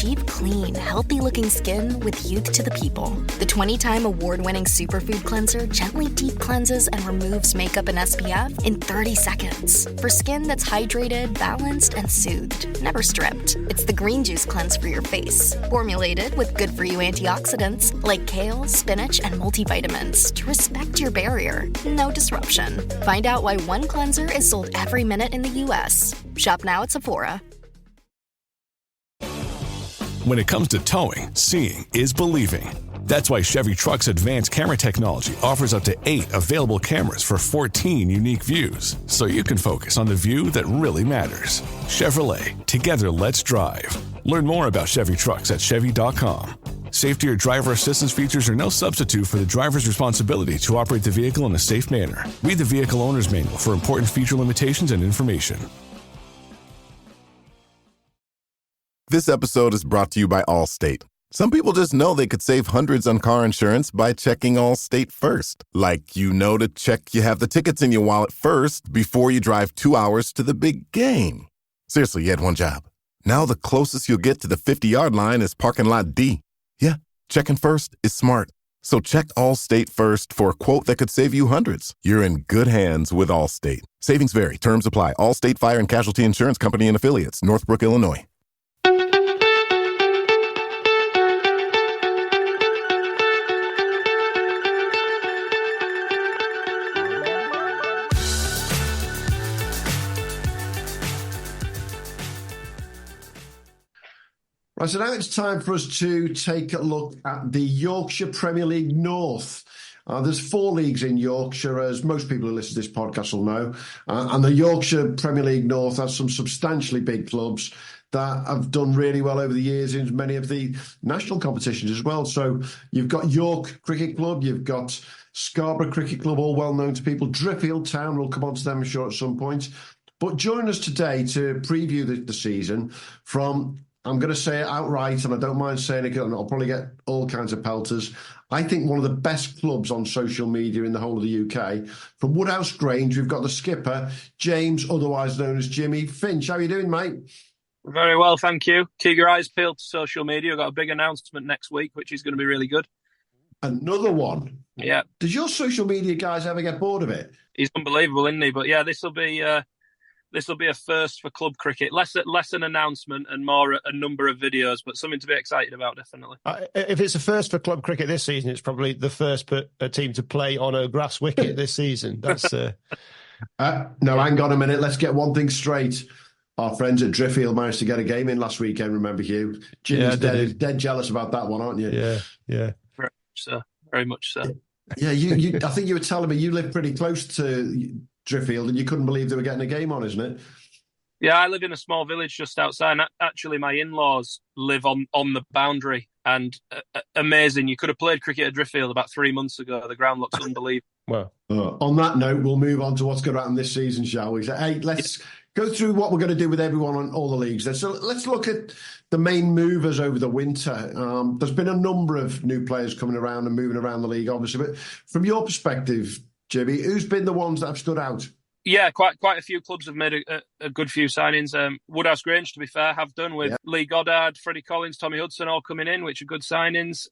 Achieve clean, healthy-looking skin with Youth to the People. The 20-time award-winning superfood cleanser gently deep cleanses and removes makeup and SPF in 30 seconds. For skin that's hydrated, balanced, and soothed, never stripped. It's the green juice cleanse for your face. Formulated with good-for-you antioxidants like kale, spinach, and multivitamins to respect your barrier. No disruption. Find out why one cleanser is sold every minute in the U.S. Shop now at Sephora. When it comes to towing, seeing is believing. That's why Chevy Truck's advanced camera technology offers up to 8 available cameras for 14 unique views, so you can focus on the view that really matters. Chevrolet, together let's drive. Learn more about Chevy Trucks at Chevy.com. Safety or driver assistance features are no substitute for the driver's responsibility to operate the vehicle in a safe manner. Read the vehicle owner's manual for important feature limitations and information. This episode is brought to you by Allstate. Some people just know they could save hundreds on car insurance by checking Allstate first. Like, you know, to check you have the tickets in your wallet first before you drive 2 hours to the big game. Seriously, you had one job. Now the closest you'll get to the 50-yard line is parking lot D. Yeah, checking first is smart. So check Allstate first for a quote that could save you hundreds. You're in good hands with Allstate. Savings vary. Terms apply. Allstate Fire and Casualty Insurance Company and Affiliates. Northbrook, Illinois. Right, so now it's time for us to take a look at the Yorkshire Premier League North. There's 4 leagues in Yorkshire, as most people who listen to this podcast will know. And the Yorkshire Premier League North has some substantially big clubs that have done really well over the years in many of the national competitions as well. So you've got York Cricket Club, you've got Scarborough Cricket Club, all well known to people. Driffield Town, we'll come on to them, I'm sure, at some point. But join us today to preview the season from... I'm going to say it outright, and I don't mind saying it, and I'll probably get all kinds of pelters. I think one of the best clubs on social media in the whole of the UK. From Woodhouse Grange, we've got the skipper, James, otherwise known as Jimmy Finch. How are you doing, mate? Very well, thank you. Keep your eyes peeled to social media. We've got a big announcement next week, which is going to be really good. Another one? Yeah. Does your social media guys ever get bored of it? He's unbelievable, isn't he? But yeah, this will be a first for club cricket. Less an announcement and more a number of videos, but something to be excited about, definitely. If it's a first for club cricket this season, it's probably the first team to play on a grass wicket this season. That's no, hang on a minute. Let's get one thing straight. Our friends at Driffield managed to get a game in last weekend, remember, Hugh? Jimmy's dead jealous about that one, aren't you? Yeah. Very much so. Yeah, you. I think you were telling me you live pretty close to Driffield and you couldn't believe they were getting a game on, isn't it? Yeah, I live in a small village just outside. Actually, my in-laws live on the boundary, and amazing. You could have played cricket at Driffield about 3 months ago. The ground looks unbelievable. Well, on that note, we'll move on to what's going to happen this season, shall we? So, hey, let's go through what we're going to do with everyone on all the leagues. So let's look at the main movers over the winter. There's been a number of new players coming around and moving around the league, obviously. But from your perspective, Jimmy, who's been the ones that have stood out? Yeah, quite a few clubs have made a good few signings. Woodhouse Grange, to be fair, have done with Lee Goddard, Freddie Collins, Tommy Hudson all coming in, which are good signings.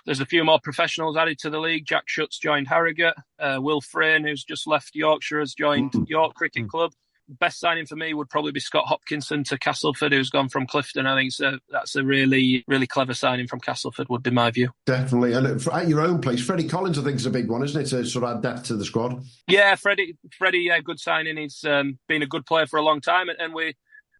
There's a few more professionals added to the league. Jack Schutz joined Harrogate. Will Frayne, who's just left Yorkshire, has joined York Cricket Club. Best signing for me would probably be Scott Hopkinson to Castleford, who's gone from Clifton. I think that's a really, really clever signing from Castleford, would be my view. Definitely. And at your own place, Freddie Collins, I think, is a big one, isn't it, to sort of add depth to the squad? Yeah, Freddie, good signing. He's been a good player for a long time, and we're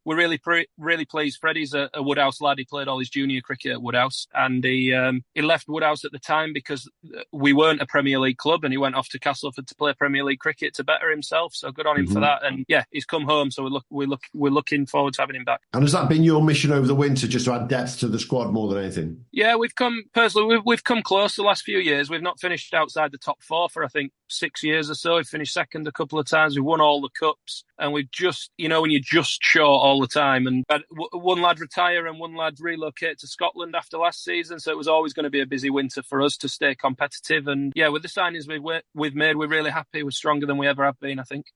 really pleased. Freddie's a Woodhouse lad. He played all his junior cricket at Woodhouse, and he left Woodhouse at the time because we weren't a Premier League club, and he went off to Castleford to play Premier League cricket to better himself. So good on him for that. And yeah, he's come home, so we're looking forward to having him back. And has that been your mission over the winter, just to add depth to the squad more than anything? Yeah, we've come close the last few years. We've not finished outside the top 4 for I think 6 years or so. We've finished second a couple of times. We've won all the cups, and we've just, when you're just short all the time. And one lad retire and one lad relocate to Scotland after last season, so it was always going to be a busy winter for us to stay competitive. And yeah, with the signings we've made, we're really happy. We're stronger than we ever have been, I think.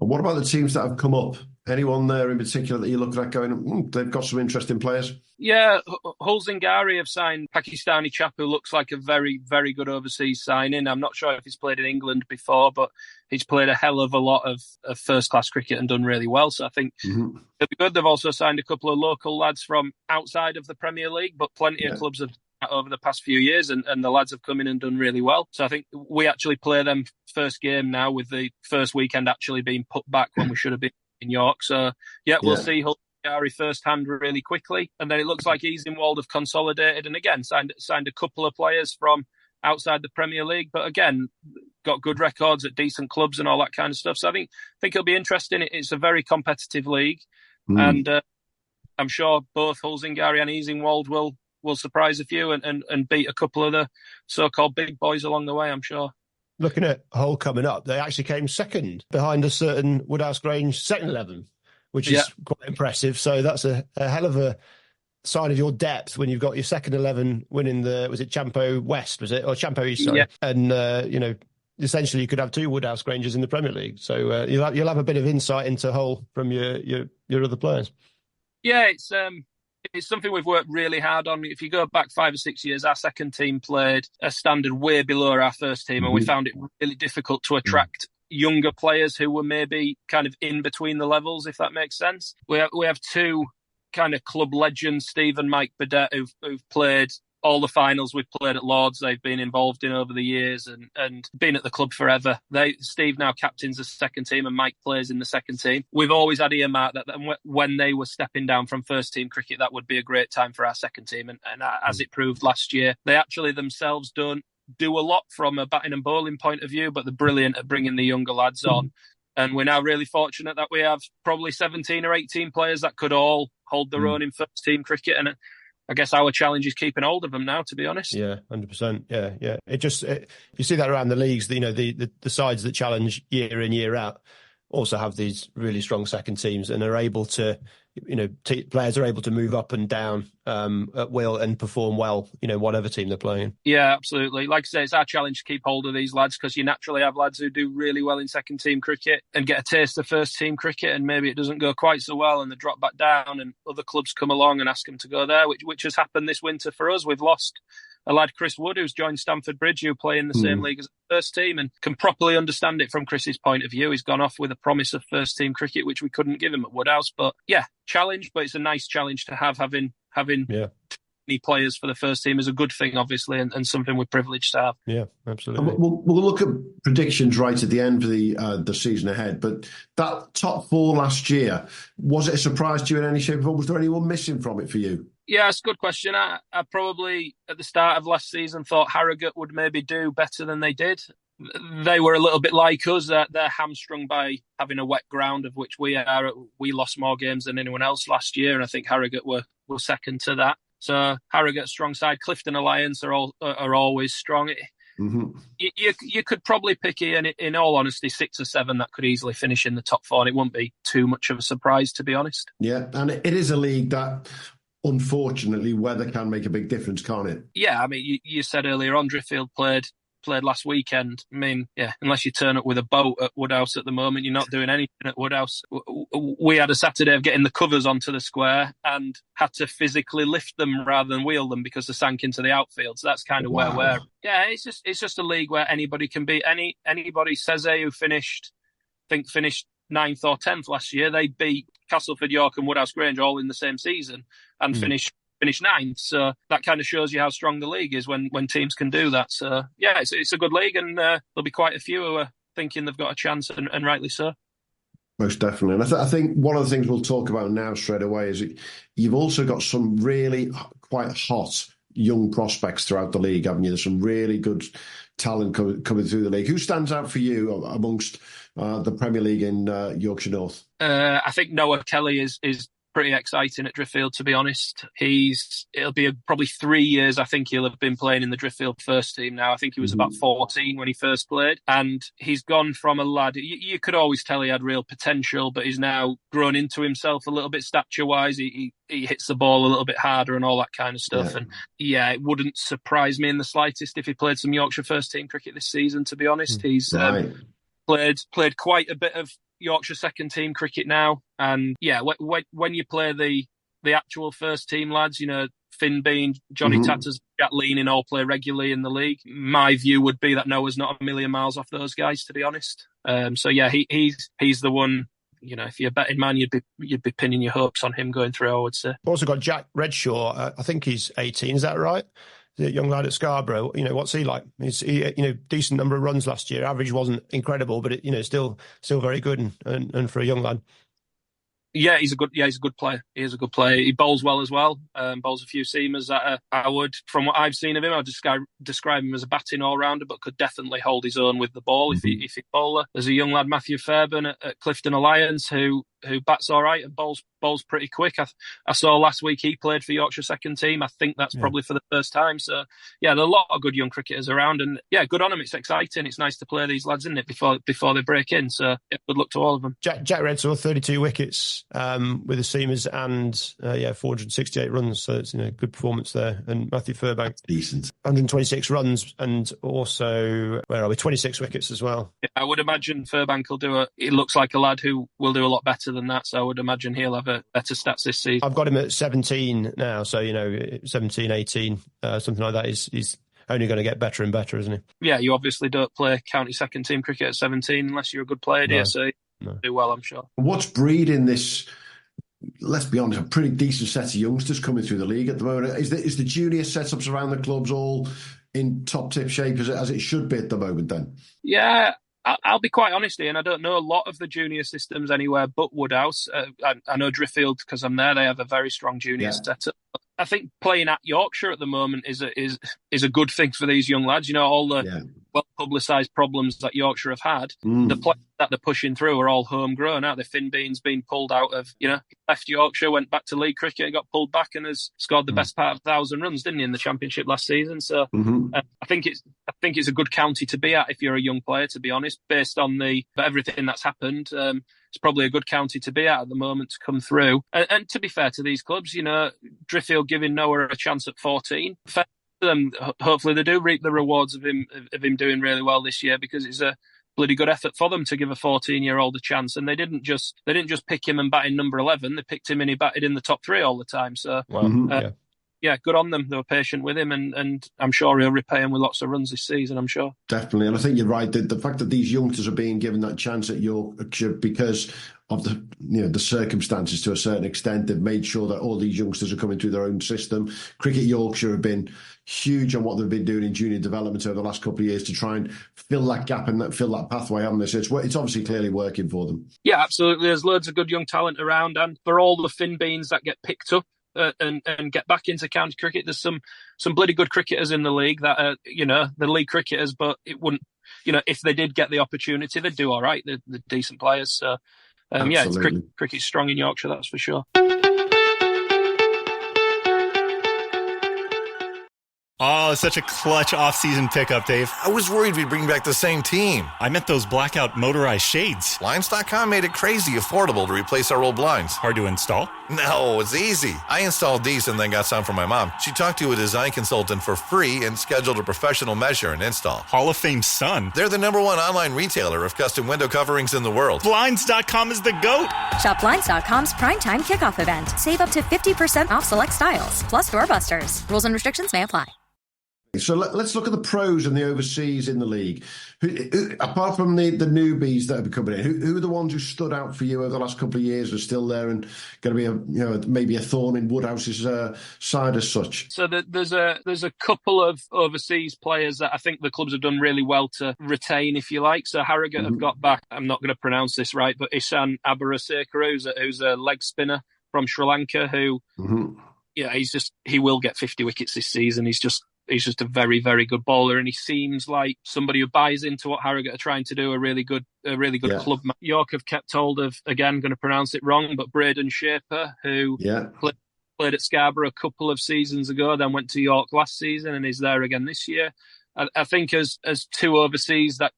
And what about the teams that have come up? Anyone there in particular that you're looking at going, they've got some interesting players? Yeah, Hull Zingari have signed a Pakistani chap who looks like a very, very good overseas signing. I'm not sure if he's played in England before, but he's played a hell of a lot of first-class cricket and done really well. So I think it'll be good. They've also signed a couple of local lads from outside of the Premier League, but plenty of clubs have over the past few years, and the lads have come in and done really well. So I think we actually play them first game now, with the first weekend actually being put back when we should have been in York. So we'll see Hull Zingari first hand really quickly, and then it looks like Easingwold have consolidated and again signed a couple of players from outside the Premier League, but again got good records at decent clubs and all that kind of stuff. So I think it'll be interesting. It's a very competitive league, and I'm sure both Hull Zingari and Easingwold will surprise a few and beat a couple of the so-called big boys along the way, I'm sure. Looking at Hull coming up, they actually came second behind a certain Woodhouse Grange second 11, which is quite impressive. So that's a hell of a sign of your depth when you've got your second 11 winning was it Champo West, was it? Or Champo East, sorry. Yeah. And, essentially you could have two Woodhouse Granges in the Premier League. So you'll have a bit of insight into Hull from your other players. Yeah, it's something we've worked really hard on. If you go back 5 or 6 years, our second team played a standard way below our first team, and we found it really difficult to attract younger players who were maybe kind of in between the levels, if that makes sense. We have two kind of club legends, Steve and Mike Burdett, who've played all the finals we've played at Lords. They've been involved in over the years and been at the club forever. Steve now captains the second team and Mike plays in the second team. We've always had earmarked that when they were stepping down from first team cricket, that would be a great time for our second team. And as it proved last year, they actually themselves don't do a lot from a batting and bowling point of view, but they're brilliant at bringing the younger lads on. And we're now really fortunate that we have probably 17 or 18 players that could all hold their own in first team cricket. And I guess our challenge is keeping hold of them now, to be honest. Yeah, 100%. Yeah. You see that around the leagues. The sides that challenge year in, year out also have these really strong second teams and are able to, players are able to move up and down at will and perform well, whatever team they're playing. Yeah, absolutely. Like I say, it's our challenge to keep hold of these lads, because you naturally have lads who do really well in second team cricket and get a taste of first team cricket, and maybe it doesn't go quite so well and they drop back down and other clubs come along and ask them to go there, which has happened this winter for us. We've lost a lad, Chris Wood, who's joined Stamford Bridge, who play in the same league as the first team and can properly understand it from Chris's point of view. He's gone off with a promise of first team cricket, which we couldn't give him at Woodhouse. But yeah, challenge, but it's a nice challenge to have. Having many players for the first team is a good thing, obviously, and something we're privileged to have. Yeah, absolutely. We'll look at predictions right at the end of the season ahead. But that top four last year, was it a surprise to you in any shape or form? Was there anyone missing from it for you? Yeah, it's a good question. I probably, at the start of last season, thought Harrogate would maybe do better than they did. They were a little bit like us. They're hamstrung by having a wet ground, of which we are. We lost more games than anyone else last year, and I think Harrogate were second to that. So Harrogate's strong side. Clifton Alliance are always strong. You could probably pick, in all honesty, 6 or 7 that could easily finish in the top 4, and it wouldn't be too much of a surprise, to be honest. Yeah, and it is a league that, unfortunately, weather can make a big difference, can't it? Yeah, I mean, you said earlier on, Driffield played last weekend. I mean, yeah, unless you turn up with a boat at Woodhouse at the moment, you're not doing anything at Woodhouse. We had a Saturday of getting the covers onto the square and had to physically lift them rather than wheel them because they sank into the outfield. So that's kind of where we're. Yeah, it's just a league where anybody can beat anybody. Seze, who finished 9th or 10th last year, they beat Castleford, York and Woodhouse Grange all in the same season and finished 9th. So that kind of shows you how strong the league is when teams can do that. So yeah, it's a good league, and there'll be quite a few who are thinking they've got a chance, and rightly so. Most definitely. And I think one of the things we'll talk about now straight away is you've also got some really quite hot young prospects throughout the league, haven't you? There's some really good talent coming through the league. Who stands out for you amongst the Premier League in Yorkshire North? I think Noah Kelly is pretty exciting at Driffield, to be honest. It'll be probably 3 years, I think he'll have been playing in the Driffield first team now. I think he was about 14 when he first played, and he's gone from a lad, you could always tell he had real potential, but he's now grown into himself a little bit stature-wise. He hits the ball a little bit harder and all that kind of stuff. And yeah, it wouldn't surprise me in the slightest if he played some Yorkshire first team cricket this season, to be honest. He's played quite a bit of Yorkshire second team cricket now, and yeah, when you play the actual first team lads, Finn Bean, Johnny Tatters, Jack Leaning all play regularly in the league. My view would be that Noah's not a million miles off those guys, to be honest. So yeah, he's the one. If you're a betting man, you'd be pinning your hopes on him going through, I would say. Also got Jack Redshaw. I think he's 18. Is that right? The young lad at Scarborough. What's he like? He's decent number of runs last year. Average wasn't incredible, but still very good and for a young lad. Yeah, he's a good player. He is a good player. He bowls well as well. Bowls a few seamers that I would, from what I've seen of him, I'd describe him as a batting all-rounder, but could definitely hold his own with the ball if he bowler. There's a young lad, Matthew Fairbairn at Clifton Alliance, who bats all right and bowls pretty quick. I saw last week he played for Yorkshire second team. I think that's probably for the first time. So yeah, there are a lot of good young cricketers around, and yeah, good on them. It's exciting. It's nice to play these lads, isn't it, before they break in. So yeah, good luck to all of them. Jack Redshaw, 32 wickets with the seamers and 468 runs. So it's good performance there. And Matthew Fairbank, decent, 126 runs and also 26 wickets as well. Yeah, I would imagine Fairbank will do it looks like a lad who will do a lot better than that. So I would imagine he'll have a better stats this season. I've got him at 17 now. So 17, 18, something like that. He's only going to get better and better, isn't he? Yeah, you obviously don't play county second team cricket at 17 unless you're a good player, do you? So do well, I'm sure. What's breeding this? Let's be honest, a pretty decent set of youngsters coming through the league at the moment. Is the junior setups around the clubs all in top tip shape as it should be at the moment? Then, yeah. I'll be quite honest here, and I don't know a lot of the junior systems anywhere but Woodhouse. I know Driffield, because I'm there, they have a very strong junior setup. I think playing at Yorkshire at the moment is a good thing for these young lads. All the well-publicised problems that Yorkshire have had, the players that they're pushing through are all homegrown, aren't they? Finn Bean's been pulled out of, left Yorkshire, went back to league cricket, got pulled back and has scored the best part of 1,000 runs, didn't he, in the championship last season? So I think it's a good county to be at if you're a young player, to be honest, based on everything that's happened. It's probably a good county to be at the moment to come through. And to be fair to these clubs, Driffield giving Noah a chance at 14. Fair to them, hopefully they do reap the rewards of him doing really well this year, because it's a bloody good effort for them to give a 14-year-old a chance. And they didn't just pick him and bat in number 11. They picked him and he batted in the top 3 all the time. So yeah, good on them. They were patient with him, and I'm sure he'll repay him with lots of runs this season, I'm sure. Definitely. And I think you're right. The fact that these youngsters are being given that chance at Yorkshire because of the circumstances to a certain extent, they've made sure that all these youngsters are coming through their own system. Cricket Yorkshire have been huge on what they've been doing in junior development over the last couple of years to try and fill that gap and fill that pathway, haven't they? So it's obviously clearly working for them. Yeah, absolutely. There's loads of good young talent around, and for all the Finn Beans that get picked up and get back into county cricket, there's some bloody good cricketers in the league that are, the league cricketers, but it wouldn't, if they did get the opportunity, they'd do all right. They're decent players. So, it's cricket's strong in Yorkshire, that's for sure. Oh, such a clutch off-season pickup, Dave. I was worried we'd bring back the same team. I meant those blackout motorized shades. Blinds.com made it crazy affordable to replace our old blinds. Hard to install? No, it's easy. I installed these and then got some for my mom. She talked to a design consultant for free and scheduled a professional measure and install. Hall of Fame son. They're the #1 online retailer of custom window coverings in the world. Blinds.com is the GOAT. Shop Blinds.com's primetime kickoff event. Save up to 50% off select styles, plus doorbusters. Rules and restrictions may apply. So let's look at the pros and the overseas in the league. Who, apart from the newbies that have coming in, who are the ones who stood out for you over the last couple of years, are still there and going to be maybe a thorn in Woodhouse's side as such? So there's a couple of overseas players that I think the clubs have done really well to retain, if you like. So Harrogate have got back, I'm not going to pronounce this right, but Ishan Abarasekara, who's a leg spinner from Sri Lanka, who he will get 50 wickets this season. He's just a very, very good bowler, and he seems like somebody who buys into what Harrogate are trying to do. A really good club. York have kept hold of, again, going to pronounce it wrong, but Braden Shaper, who played at Scarborough a couple of seasons ago, then went to York last season and is there again this year. I think as two overseas that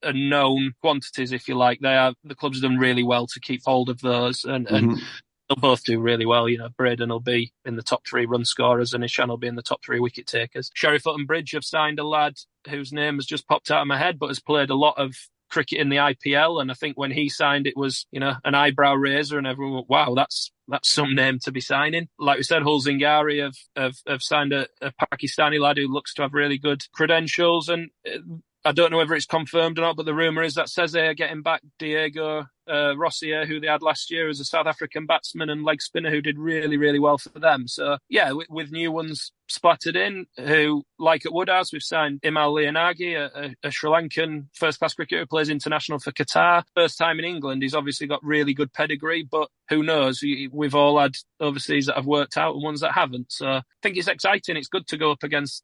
are known quantities, if you like, the clubs have done really well to keep hold of those, and they'll both do really well. Braden will be in the top 3 run scorers and Ishan will be in the top 3 wicket takers. Sheriford and Bridge have signed a lad whose name has just popped out of my head, but has played a lot of cricket in the IPL. And I think when he signed, it was, an eyebrow raiser, and everyone went, wow, that's some name to be signing. Like we said, Hull Zingari have signed a Pakistani lad who looks to have really good credentials. And I don't know whether it's confirmed or not, but the rumour is that Ceze are getting back Diego Rossier, who they had last year as a South African batsman and leg spinner who did really, really well for them. So, yeah, with new ones splattered in, who, like at Woodhouse, we've signed Imal Leonagi, a Sri Lankan first-class cricketer who plays international for Qatar. First time in England. He's obviously got really good pedigree, but who knows? We've all had overseas that have worked out and ones that haven't. So I think it's exciting. It's good to go up against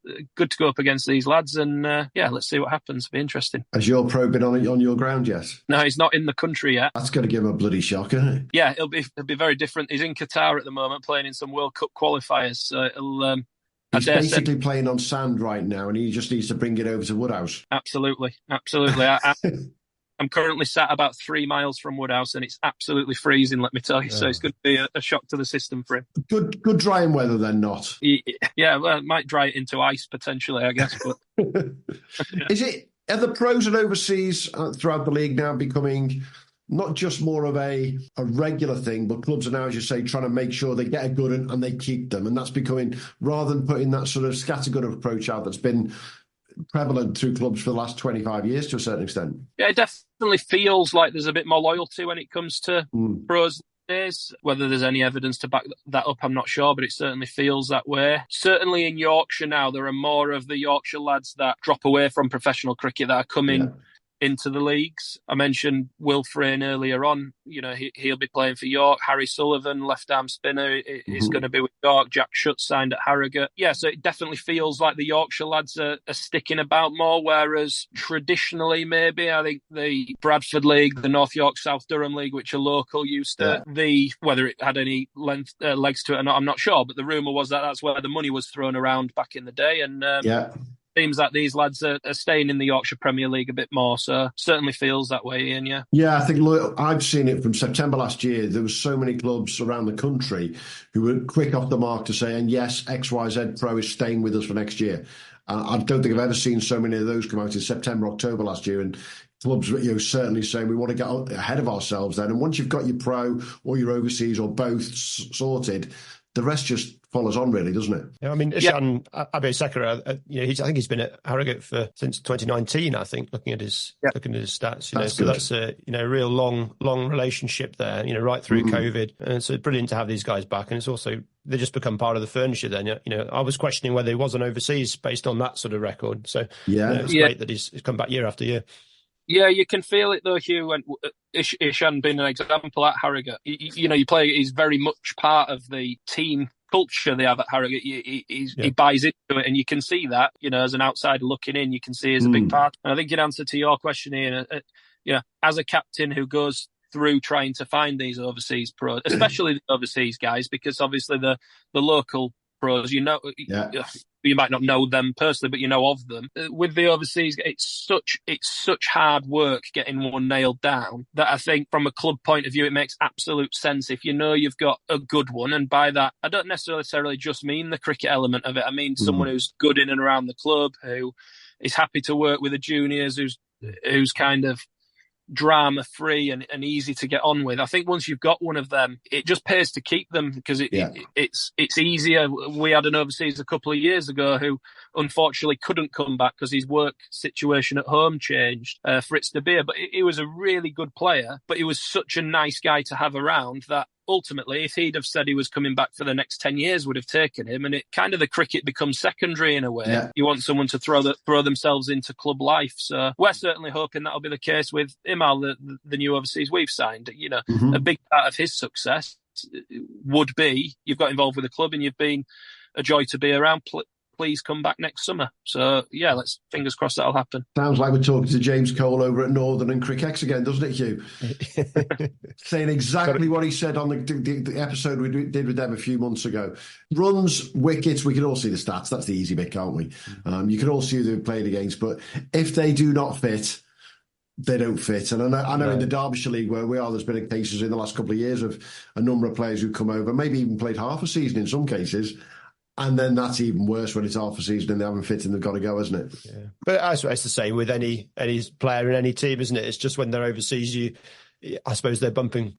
these lads, and let's see what happens. It'll be interesting. Has your pro been on your ground yet? No, he's not in the country yet. That's going to give him a bloody shock, isn't it? Yeah, it'll be very different. He's in Qatar at the moment, playing in some World Cup qualifiers. So it'll. He's basically playing on sand right now, and he just needs to bring it over to Woodhouse. Absolutely. I'm currently sat about 3 miles from Woodhouse, and it's absolutely freezing, let me tell you. So it's going to be a shock to the system for him. Good drying weather then, not? Yeah, well, it might dry it into ice potentially, I guess. But Are the pros and overseas throughout the league now becoming not just more of a regular thing, but clubs are now, as you say, trying to make sure they get a good and they keep them, and that's becoming, rather than putting that sort of scattergun approach out that's been prevalent through clubs for the last 25 years to a certain extent. Yeah, it definitely feels like there's a bit more loyalty when it comes to pros days. Whether there's any evidence to back that up, I'm not sure, but it certainly feels that way. Certainly in Yorkshire now, there are more of the Yorkshire lads that drop away from professional cricket that are coming into the leagues. I mentioned Will Frayne earlier on. He'll be playing for York. Harry Sullivan, left-arm spinner, is going to be with York. Jack Shutt signed at Harrogate. Yeah, so it definitely feels like the Yorkshire lads are sticking about more, whereas traditionally, maybe, I think the Bradford League, the North York South Durham League, which are local, used to whether it had any legs to it or not, I'm not sure, but the rumour was that that's where the money was thrown around back in the day, and seems that these lads are staying in the Yorkshire Premier League a bit more, so certainly feels that way, Ian, yeah. Yeah, I think, look, I've seen it from September last year. There were so many clubs around the country who were quick off the mark to say, and yes, XYZ Pro is staying with us for next year. I don't think I've ever seen so many of those come out in September, October last year, and clubs certainly saying we want to get ahead of ourselves then. And once you've got your pro or your overseas or both sorted, the rest just follows on, really, doesn't it? Yeah, I mean, Ishan Abesekera, I think he's been at Harrogate since 2019. I think looking at his stats, that's a real long relationship there. Right through COVID, and so it's brilliant to have these guys back. And it's also they just become part of the furniture. Then, I was questioning whether he wasn't overseas based on that sort of record. So it's great that he's come back year after year. Yeah, you can feel it though, Hugh, and Ishan being an example at Harrogate. He's very much part of the team culture they have at Harrogate. He buys into it, and you can see that, as an outsider looking in, you can see he's a big part. And I think in answer to your question, Ian, as a captain who goes through trying to find these overseas pros, especially the overseas guys, because obviously the local pros, you might not know them personally, but you know of them. With the overseas, it's such hard work getting one nailed down that I think from a club point of view, it makes absolute sense if you've got a good one. And by that, I don't necessarily just mean the cricket element of it. I mean someone who's good in and around the club, who is happy to work with the juniors, who's kind of drama-free and easy to get on with. I think once you've got one of them, it just pays to keep them because it's easier. We had an overseas a couple of years ago who unfortunately couldn't come back because his work situation at home changed, Fritz de Beer, but he was a really good player, but he was such a nice guy to have around that ultimately, if he'd have said he was coming back for the next 10 years, would have taken him. And it kind of the cricket becomes secondary in a way. Yeah. You want someone to throw themselves into club life. So we're certainly hoping that'll be the case with Imal, the new overseas we've signed. A big part of his success would be you've got involved with the club and you've been a joy to be around. Please come back next summer. So, yeah, let's fingers crossed that'll happen. Sounds like we're talking to James Cole over at Northern and Crickex again, doesn't it, Hugh? Saying exactly what he said on the episode we did with them a few months ago. Runs, wickets, we can all see the stats. That's the easy bit, can't we? You can all see who they've played against. But if they do not fit, they don't fit. And I know in the Derbyshire League where we are, there's been cases in the last couple of years of a number of players who come over, maybe even played half a season in some cases, And then that's even worse when it's half a season and they haven't fit and they've got to go, isn't it? Yeah. But I suppose it's the same with any player in any team, isn't it? It's just when they're overseas, I suppose they're bumping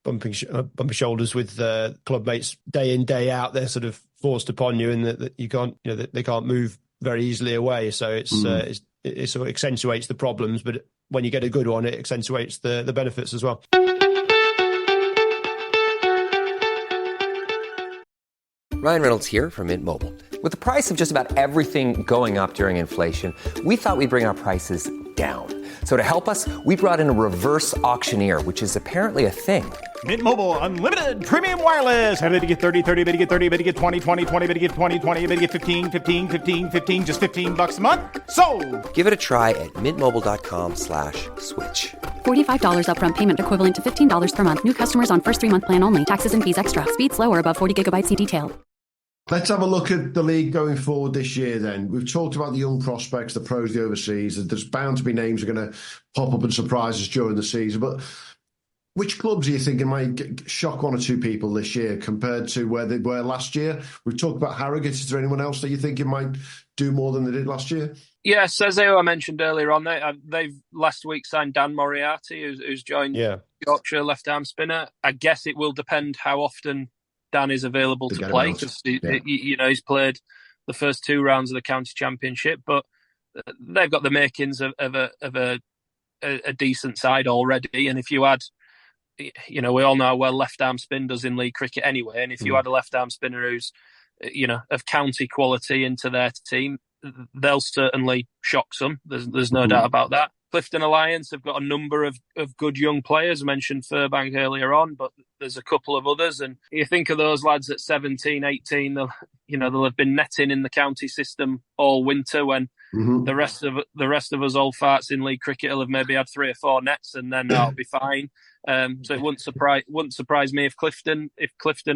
shoulders with club mates day in, day out. They're sort of forced upon you, and that you can't, they can't move very easily away. So it sort of accentuates the problems. But when you get a good one, it accentuates the benefits as well. Ryan Reynolds here from Mint Mobile. With the price of just about everything going up during inflation, we thought we'd bring our prices down. So to help us, we brought in a reverse auctioneer, which is apparently a thing. Mint Mobile Unlimited Premium Wireless. How to get 30, 30, bit to get 30, bit to get 20, 20, 20, bit to get 20, 20, bit to get 15, 15, 15, 15, just $15 a month? Sold! Give it a try at mintmobile.com/switch. $45 upfront payment equivalent to $15 per month. New customers on first 3-month plan only. Taxes and fees extra. Speed slower above 40 gigabytes. See detail. Let's have a look at the league going forward this year then. We've talked about the young prospects, the pros, the overseas. There's bound to be names that are going to pop up and surprise us during the season. But which clubs are you thinking might shock one or two people this year compared to where they were last year? We've talked about Harrogate. Is there anyone else that you think might do more than they did last year? Yeah, Sezeo I mentioned earlier on. They've last week signed Dan Moriarty, who's joined Yorkshire left-arm spinner. I guess it will depend how often Dan is available to play, because he's played the first 2 rounds of the county championship, but they've got the makings of a decent side already. And if you add, we all know how well left-arm spin does in league cricket anyway, and if you add a left-arm spinner who's, of county quality into their team, they'll certainly shock some. There's no doubt about that. Clifton Alliance have got a number of good young players. I mentioned Furbank earlier on, but there's a couple of others. And you think of those lads at 17, 18, they'll have been netting in the county system all winter when the rest of us old farts in league cricket will have maybe had 3 or 4 nets, and then that'll be fine. So it wouldn't surprise me if Clifton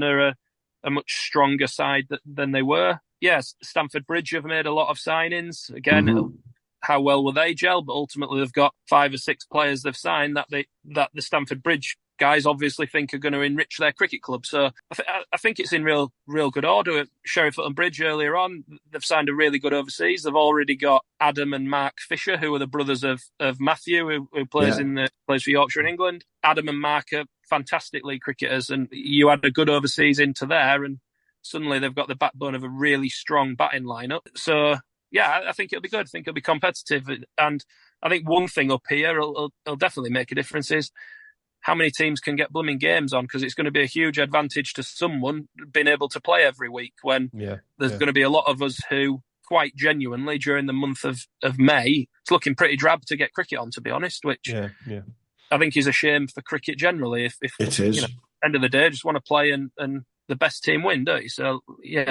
are a much stronger side than they were. Yes, Stamford Bridge have made a lot of signings. Again, how well will they gel? But ultimately, they've got 5 or 6 players they've signed that the Stamford Bridge guys obviously think are going to enrich their cricket club. So I think it's in real good order. Sheriff and Bridge earlier on, they've signed a really good overseas. They've already got Adam and Mark Fisher, who are the brothers of Matthew, who plays plays for Yorkshire in England. Adam and Mark are fantastic league cricketers, and you add a good overseas into there, and suddenly they've got the backbone of a really strong batting lineup. So yeah, I think it'll be good. I think it'll be competitive. And I think one thing up here will definitely make a difference is how many teams can get blooming games on, because it's going to be a huge advantage to someone being able to play every week when there's going to be a lot of us who, quite genuinely, during the month of May, it's looking pretty drab to get cricket on, to be honest, which I think is a shame for cricket generally. If it is. End of the day, just want to play and the best team win, don't you? So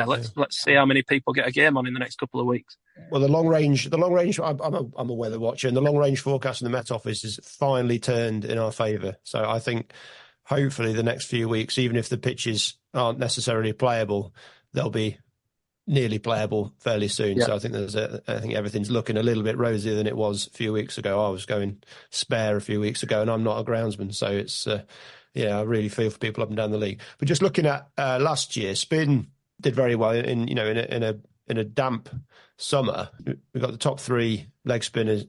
let's see how many people get a game on in the next couple of weeks. Well, the long range. I'm a weather watcher, and the long range forecast in the Met Office is finally turned in our favour. So I think hopefully the next few weeks, even if the pitches aren't necessarily playable, they'll be nearly playable fairly soon. Yeah. So I think I think everything's looking a little bit rosier than it was a few weeks ago. I was going spare a few weeks ago, and I'm not a groundsman, so it's. I really feel for people up and down the league. But just looking at last year, spin did very well in a damp summer. We've got the top 3 leg spinners,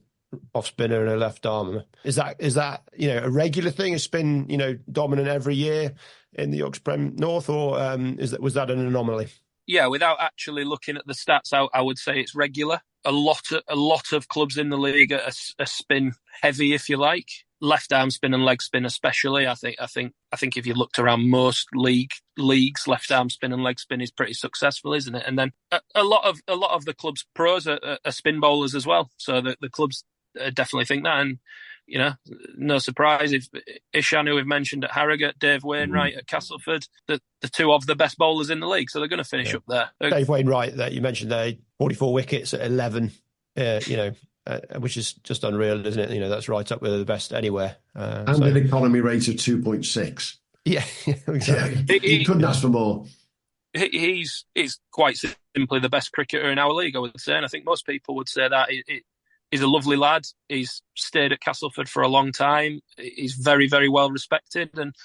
off spinner, and a left armer. Is that a regular thing? Is spin dominant every year in the Yorkshire Premier North, or was that an anomaly? Yeah, without actually looking at the stats, I would say it's regular. A lot of clubs in the league are spin heavy, if you like. Left arm spin and leg spin especially. I think if you looked around most leagues, left arm spin and leg spin is pretty successful, isn't it? And then a lot of the club's pros are spin bowlers as well. So the clubs definitely think that. And no surprise if Ishan, who we've mentioned at Harrogate, Dave Wainwright at Castleford, the 2 of the best bowlers in the league. So they're going to finish up there. Dave Wainwright, that you mentioned there, 44 wickets at 11. Which is just unreal, isn't it? That's right up with the best anywhere. And an economy rate of 2.6. Yeah, exactly. He couldn't ask for more. He's quite simply the best cricketer in our league, I would say. And I think most people would say that. He's a lovely lad. He's stayed at Castleford for a long time. He's very, very well respected. And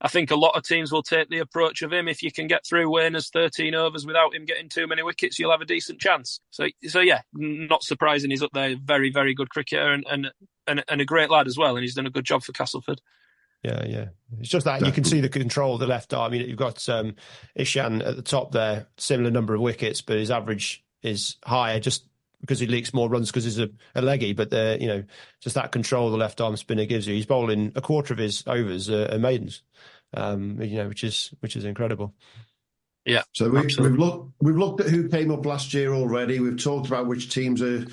I think a lot of teams will take the approach of him. If you can get through Warner's 13 overs without him getting too many wickets, you'll have a decent chance. So yeah, not surprising he's up there. Very, very good cricketer and a great lad as well. And he's done a good job for Castleford. Yeah. It's just that you can see the control of the left arm. You've got Ishan at the top there, similar number of wickets, but his average is higher just because he leaks more runs because he's a leggy. But just that control the left arm spinner gives you. He's bowling a quarter of his overs are maidens, which is incredible. Yeah. So we've looked at who came up last year already. We've talked about which teams are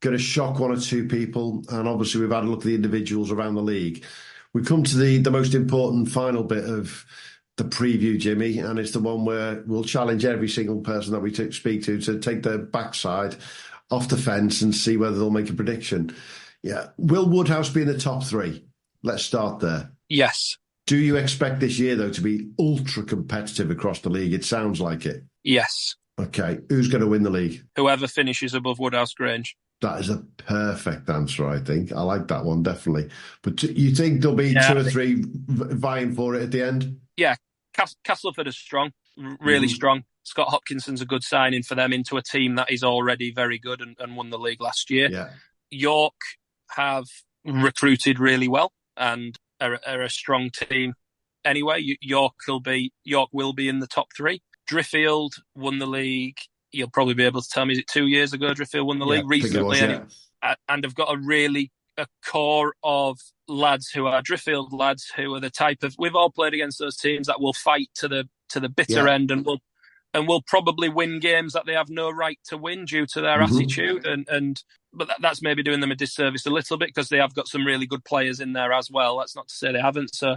going to shock one or two people, and obviously we've had a look at the individuals around the league. We come to the most important final bit of the preview, Jimmy, and it's the one where we'll challenge every single person that we speak to take their backside off the fence and see whether they'll make a prediction. Yeah. Will Woodhouse be in the top 3? Let's start there. Yes. Do you expect this year, though, to be ultra competitive across the league? It sounds like it. Yes. Okay. Who's going to win the league? Whoever finishes above Woodhouse Grange. That is a perfect answer, I think. I like that one, definitely. But you think there'll be 2 or 3 vying for it at the end? Yeah. Castleford is strong, really strong. Scott Hopkinson's a good signing for them into a team that is already very good and won the league last year. Yeah. York have recruited really well and are a strong team. Anyway, York will be in the top 3. Driffield won the league. You'll probably be able to tell me, is it 2 years ago Driffield won the league recently? And have got a core of lads who are Driffield lads who are the type of, we've all played against those teams that will fight to the bitter end and will probably win games that they have no right to win due to their attitude. But that's maybe doing them a disservice a little bit because they have got some really good players in there as well. That's not to say they haven't. So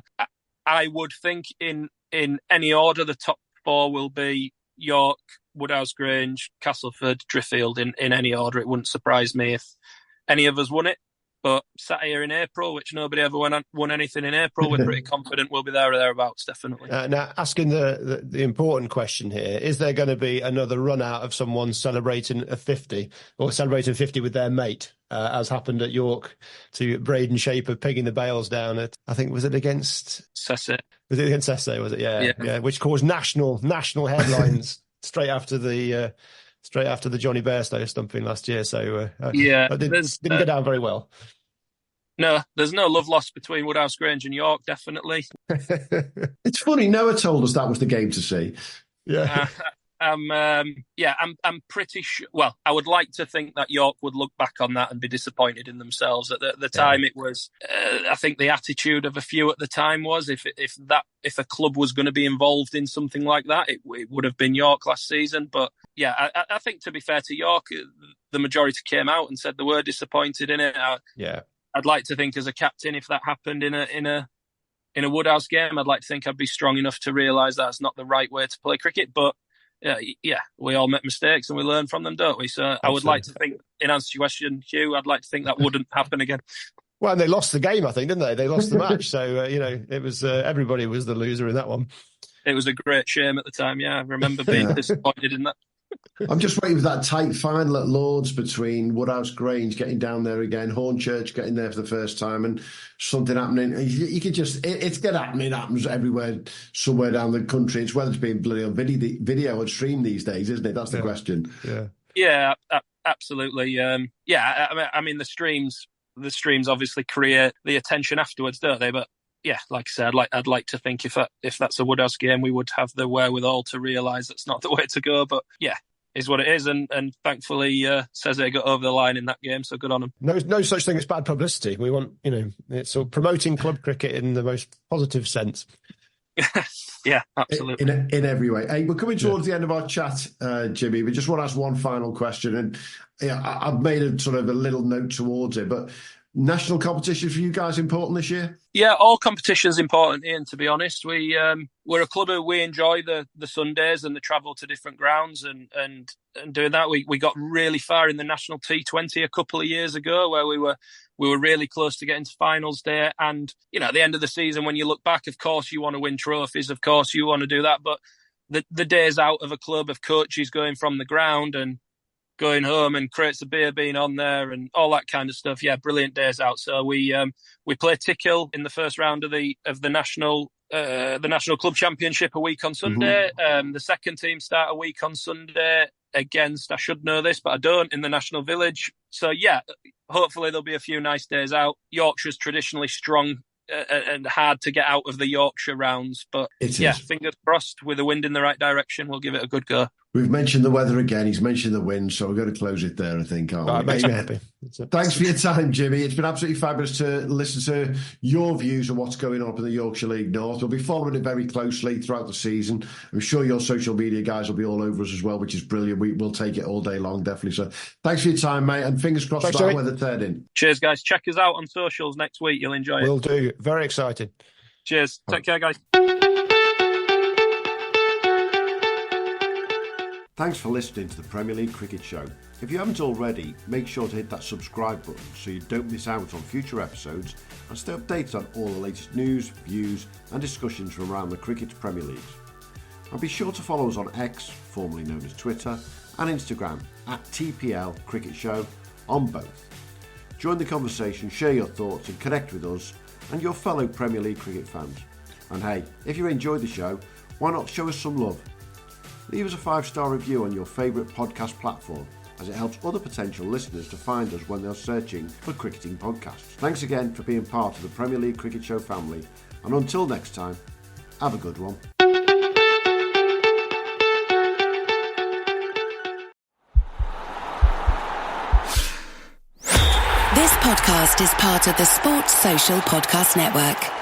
I would think in any order, the top 4 will be York, Woodhouse Grange, Castleford, Driffield in any order. It wouldn't surprise me if any of us won it. But sat here in April, which nobody ever won anything in April, we're pretty confident we'll be there or thereabouts, definitely. Now, asking the important question here, is there going to be another run out of someone celebrating a 50 or celebrating 50 with their mate, as happened at York to Braden Shaper pigging the bails down at, I think, was it against Sesse? Was it against Sesse, was it? Yeah. Which caused national headlines straight after the Johnny Bairstow stumping last year. So it didn't go down very well. No, there's no love lost between Woodhouse Grange and York, definitely. It's funny, Noah told us that was the game to see. Yeah. I'm pretty sure. Well, I would like to think that York would look back on that and be disappointed in themselves. At the time, it was. I think the attitude of a few at the time was if a club was going to be involved in something like that, it would have been York last season. But yeah, I think to be fair to York, the majority came out and said they were disappointed in it. I'd like to think as a captain, if that happened in a Woodhouse game, I'd like to think I'd be strong enough to realise that's not the right way to play cricket. But we all make mistakes and we learn from them, don't we? So absolutely. I would like to think, in answer to your question, Hugh, I'd like to think that wouldn't happen again. Well, and they lost the game, I think, didn't they? They lost the match. So, it was everybody was the loser in that one. It was a great shame at the time, I remember being disappointed in that. I'm just waiting for that tight final at Lords between Woodhouse Grange getting down there again, Hornchurch getting there for the first time, and something happening. You could just, it's going to happen. It happens everywhere, somewhere down the country. It's whether it's being bloody on video or stream these days, isn't it? That's the question. Yeah, absolutely. I mean, the streams obviously create the attention afterwards, don't they? But yeah, like I said, I'd like to think if that's a Woodhouse game, we would have the wherewithal to realise that's not the way to go. But yeah, is what it is, and thankfully Sesse got over the line in that game, so good on him. No such thing as bad publicity. We want, it's sort of promoting club cricket in the most positive sense. Yeah, absolutely. In every way. Hey, we're coming towards the end of our chat, Jimmy. We just want to ask one final question, and I've made a sort of a little note towards it, but national competition for you guys important this year? Yeah, all competition's important, Ian, to be honest. We're a club who we enjoy the Sundays and the travel to different grounds and doing that. We got really far in the national T20 a couple of years ago where we were really close to getting to finals day. And, at the end of the season, when you look back, of course, you want to win trophies. Of course, you want to do that. But the days out of a club of coaches going from the ground and going home and crates of beer being on there and all that kind of stuff. Yeah, brilliant days out. So we play Tickhill in the first round of the national the National Club Championship a week on Sunday. The second team start a week on Sunday against, I should know this, but I don't, in the National Village. So, yeah, hopefully there'll be a few nice days out. Yorkshire's traditionally strong and hard to get out of the Yorkshire rounds. But, fingers crossed, with the wind in the right direction, we'll give it a good go. We've mentioned the weather again. He's mentioned the wind, so we're going to close it there, I think, aren't we? It makes me happy. Thanks for your time, Jimmy. It's been absolutely fabulous to listen to your views on what's going on up in the Yorkshire League North. We'll be following it very closely throughout the season. I'm sure your social media guys will be all over us as well, which is brilliant. We'll take it all day long, definitely. So thanks for your time, mate, and fingers crossed for that weather turned in. Cheers, guys. Check us out on socials next week. You'll enjoy it. Will do. Very excited. Cheers. Take care, guys. Thanks for listening to the Premier League Cricket Show. If you haven't already, make sure to hit that subscribe button so you don't miss out on future episodes and stay updated on all the latest news, views and discussions from around the Cricket Premier Leagues. And be sure to follow us on X, formerly known as Twitter, and Instagram at TPL Cricket Show on both. Join the conversation, share your thoughts and connect with us and your fellow Premier League cricket fans. And hey, if you enjoyed the show, why not show us some love? Leave us a 5-star review on your favourite podcast platform, as it helps other potential listeners to find us when they're searching for cricketing podcasts. Thanks again for being part of the Premier League Cricket Show family, and until next time, have a good one. This podcast is part of the Sports Social Podcast Network.